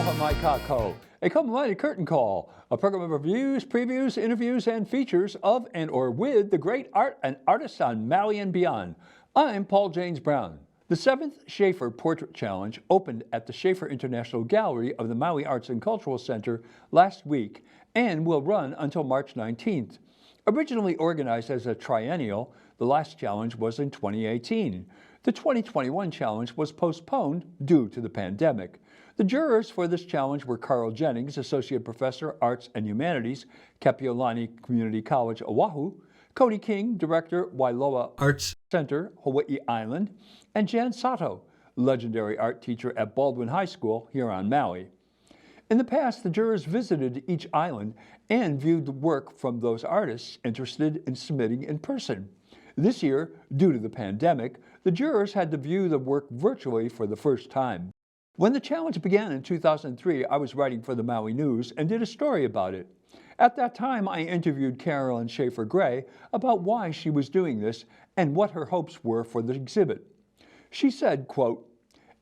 Kako, a Kamamaiti curtain call, a program of reviews, previews, interviews, and features of and or with the great art and artists on Maui and beyond. I'm Paul James Brown. The 7th Schaefer Portrait Challenge opened at the Schaefer International Gallery of the Maui Arts and Cultural Center last week and will run until March 19th. Originally organized as a triennial, the last challenge was in 2018. The 2021 challenge was postponed due to the pandemic. The jurors for this challenge were Carl Jennings, Associate Professor, Arts and Humanities, Kapiolani Community College, Oahu, Cody King, Director, Wailoa Arts Center, Hawaii Island, and Jan Sato, legendary art teacher at Baldwin High School here on Maui. In the past, the jurors visited each island and viewed the work from those artists interested in submitting in person. This year, due to the pandemic, the jurors had to view the work virtually for the first time. When the challenge began in 2003, I was writing for the Maui News and did a story about it. At that time, I interviewed Carolyn Schaefer Gray about why she was doing this and what her hopes were for the exhibit. She said, quote,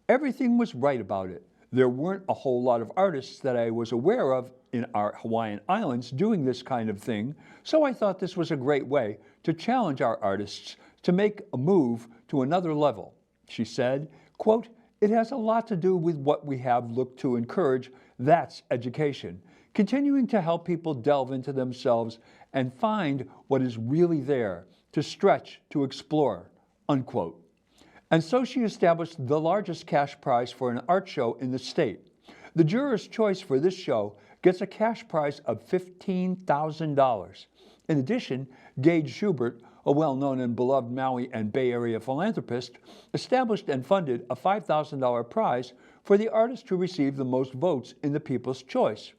"Everything was right about it. There weren't a whole lot of artists that I was aware of in our Hawaiian Islands doing this kind of thing, so I thought this was a great way to challenge our artists to make a move to another level." She said, quote, "It has a lot to do with what we have looked to encourage, that's education, continuing to help people delve into themselves and find what is really there, to stretch, to explore," unquote. And so she established the largest cash prize for an art show in the state. The Jurorsʼ Choice for this show gets a cash prize of $15,000. In addition, Gage Schubert, a well-known and beloved Maui and Bay Area philanthropist, established and funded a $5,000 prize for the artist who received the most votes in the People's Choice.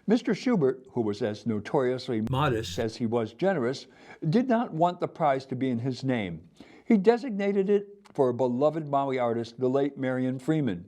Mr. Schubert, who was as notoriously modest as he was generous, did not want the prize to be in his name. He designated it for a beloved Maui artist, the late Marion Freeman.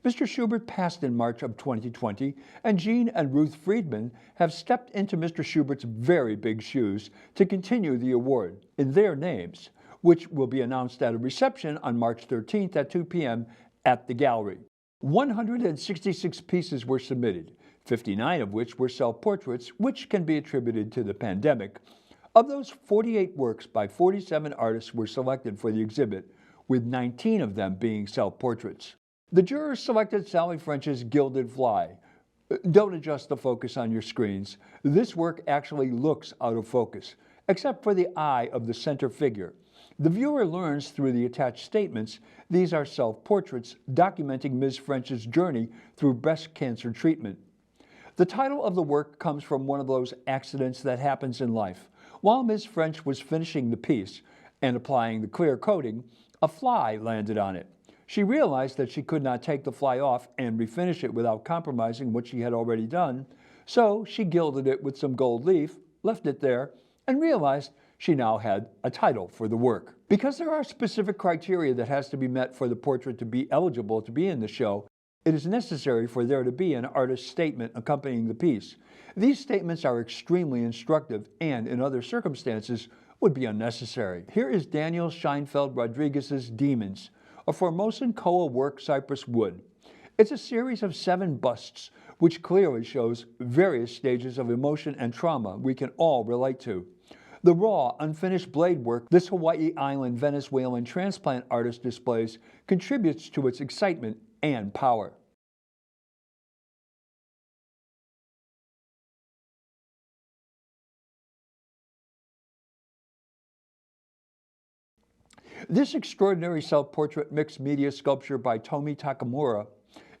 Mr. Schubert passed in March of 2020, and Jean and Ruth Freedman have stepped into Mr. Schubert's very big shoes to continue the award in their names, which will be announced at a reception on March 13th at 2 p.m. at the gallery. 166 pieces were submitted, 59 of which were self-portraits, which can be attributed to the pandemic. Of those, 48 works by 47 artists were selected for the exhibit, with 19 of them being self-portraits. The jurors selected Sally French's Gilded Fly. Don't adjust the focus on your screens. This work actually looks out of focus, except for the eye of the center figure. The viewer learns through the attached statements these are self-portraits documenting Ms. French's journey through breast cancer treatment. The title of the work comes from one of those accidents that happens in life. While Ms. French was finishing the piece and applying the clear coating, a fly landed on it. She realized that she could not take the fly off and refinish it without compromising what she had already done, so she gilded it with some gold leaf, left it there, and realized she now had a title for the work. Because there are specific criteria that has to be met for the portrait to be eligible to be in the show, it is necessary for there to be an artist's statement accompanying the piece. These statements are extremely instructive and, in other circumstances, would be unnecessary. Here is Daniel Scheinfeld Rodriguez's Demons, a Formosan koa work cypress wood. It's a series of 7 busts, which clearly shows various stages of emotion and trauma we can all relate to. The raw, unfinished blade work this Hawaii Island Venezuelan transplant artist displays contributes to its excitement and power. This extraordinary self-portrait mixed media sculpture by Tomi Takamura,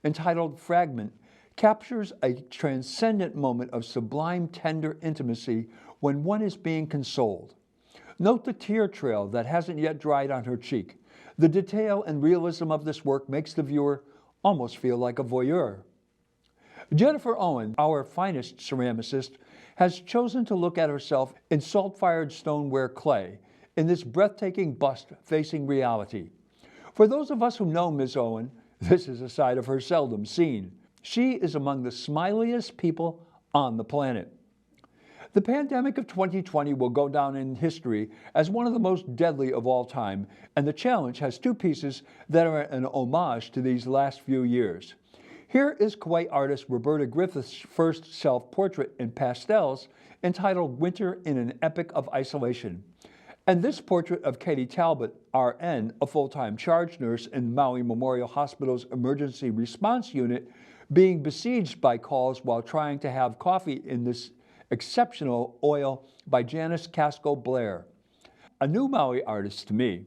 entitled Fragment, captures a transcendent moment of sublime, tender intimacy when one is being consoled. Note the tear trail that hasn't yet dried on her cheek. The detail and realism of this work makes the viewer almost feel like a voyeur. Jennifer Owen, our finest ceramicist, has chosen to look at herself in salt-fired stoneware clay, in this breathtaking bust facing reality. For those of us who know Ms. Owen, this is a side of her seldom seen. She is among the smiliest people on the planet. The pandemic of 2020 will go down in history as one of the most deadly of all time, and the challenge has 2 pieces that are an homage to these last few years. Here is Kauai artist Roberta Griffith's first self-portrait in pastels, entitled Winter in an Epic of Isolation. And this portrait of Katie Talbot, RN, a full-time charge nurse in Maui Memorial Hospital's Emergency Response Unit, being besieged by calls while trying to have coffee in this exceptional oil by Janice Casco Blair. A new Maui artist to me.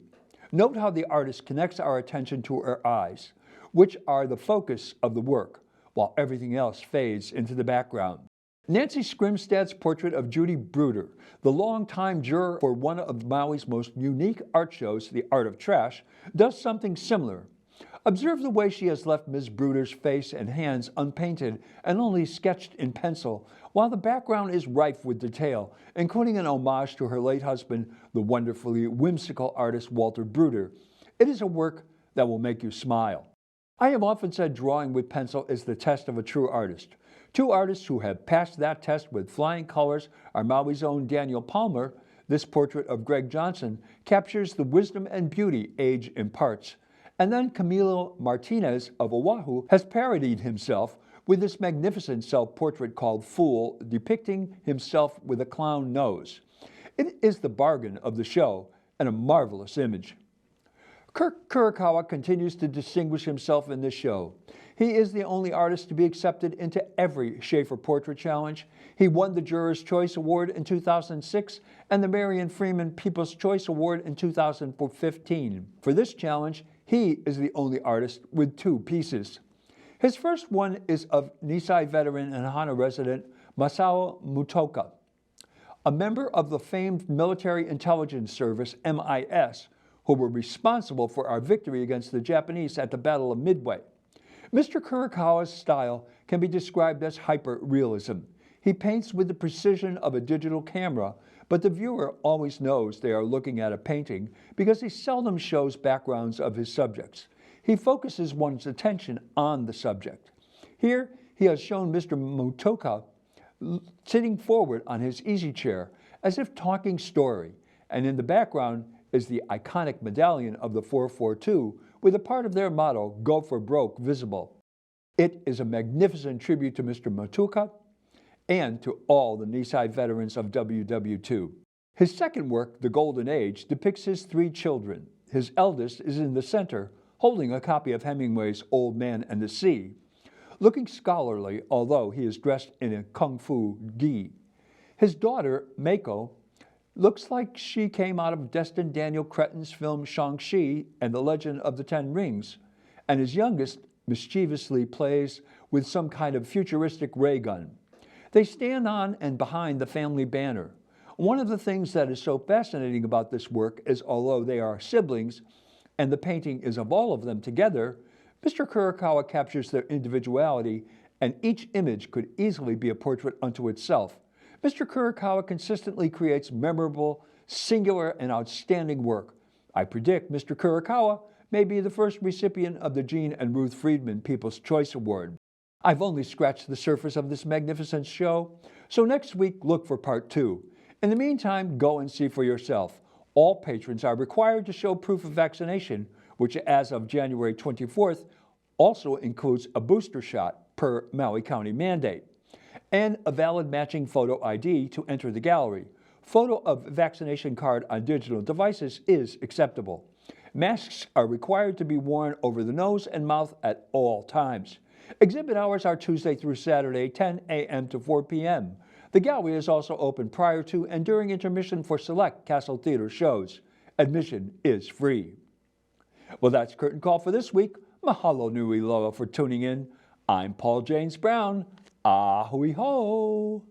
Note how the artist connects our attention to her eyes, which are the focus of the work, while everything else fades into the background. Nancy Scrimstad's portrait of Judy Bruder, the longtime juror for one of Maui's most unique art shows, The Art of Trash, does something similar. Observe the way she has left Ms. Bruder's face and hands unpainted and only sketched in pencil, while the background is rife with detail, including an homage to her late husband, the wonderfully whimsical artist Walter Bruder. It is a work that will make you smile. I have often said drawing with pencil is the test of a true artist. Two artists who have passed that test with flying colors are Maui's own Daniel Palmer. This portrait of Greg Johnson captures the wisdom and beauty age imparts. And then Camilo Martinez of Oahu has parodied himself with this magnificent self-portrait called Fool, depicting himself with a clown nose. It is the bargain of the show and a marvelous image. Kirk Kurokawa continues to distinguish himself in this show. He is the only artist to be accepted into every Schaefer Portrait Challenge. He won the Jurorsʻ Choice Award in 2006 and the Marion Freeman Peoplesʻ Choice Award in 2015. For this challenge, he is the only artist with 2 pieces. His first one is of Nisei veteran and Hana resident Masao Mutoka, a member of the famed Military Intelligence Service, MIS, who were responsible for our victory against the Japanese at the Battle of Midway. Mr. Kurokawa's style can be described as hyper-realism. He paints with the precision of a digital camera, but the viewer always knows they are looking at a painting because he seldom shows backgrounds of his subjects. He focuses one's attention on the subject. Here, he has shown Mr. Mutoka sitting forward on his easy chair as if talking story, and in the background is the iconic medallion of the 442 with a part of their motto, Go for Broke, visible. It is a magnificent tribute to Mr. Mutoka and to all the Nisei veterans of WW2. His second work, The Golden Age, depicts his 3 children. His eldest is in the center, holding a copy of Hemingway's Old Man and the Sea, looking scholarly, although he is dressed in a kung fu gi. His daughter, Mako, looks like she came out of Destin Daniel Cretton's film Shang-Chi and the Legend of the Ten Rings, and his youngest mischievously plays with some kind of futuristic ray gun. They stand on and behind the family banner. One of the things that is so fascinating about this work is, although they are siblings and the painting is of all of them together, Mr. Kurokawa captures their individuality, and each image could easily be a portrait unto itself. Mr. Kurokawa consistently creates memorable, singular, and outstanding work. I predict Mr. Kurokawa may be the first recipient of the Gene and Ruth Freedman People's Choice Award. I've only scratched the surface of this magnificent show, so next week look for part 2. In the meantime, go and see for yourself. All patrons are required to show proof of vaccination, which as of January 24th also includes a booster shot per Maui County mandate, and a valid matching photo ID to enter the gallery. Photo of vaccination card on digital devices is acceptable. Masks are required to be worn over the nose and mouth at all times. Exhibit hours are Tuesday through Saturday, 10 a.m. to 4 p.m. The gallery is also open prior to and during intermission for select Castle Theater shows. Admission is free. Well, that's Curtain Call for this week. Mahalo nui loa for tuning in. I'm Paul James Brown. Ahui ho!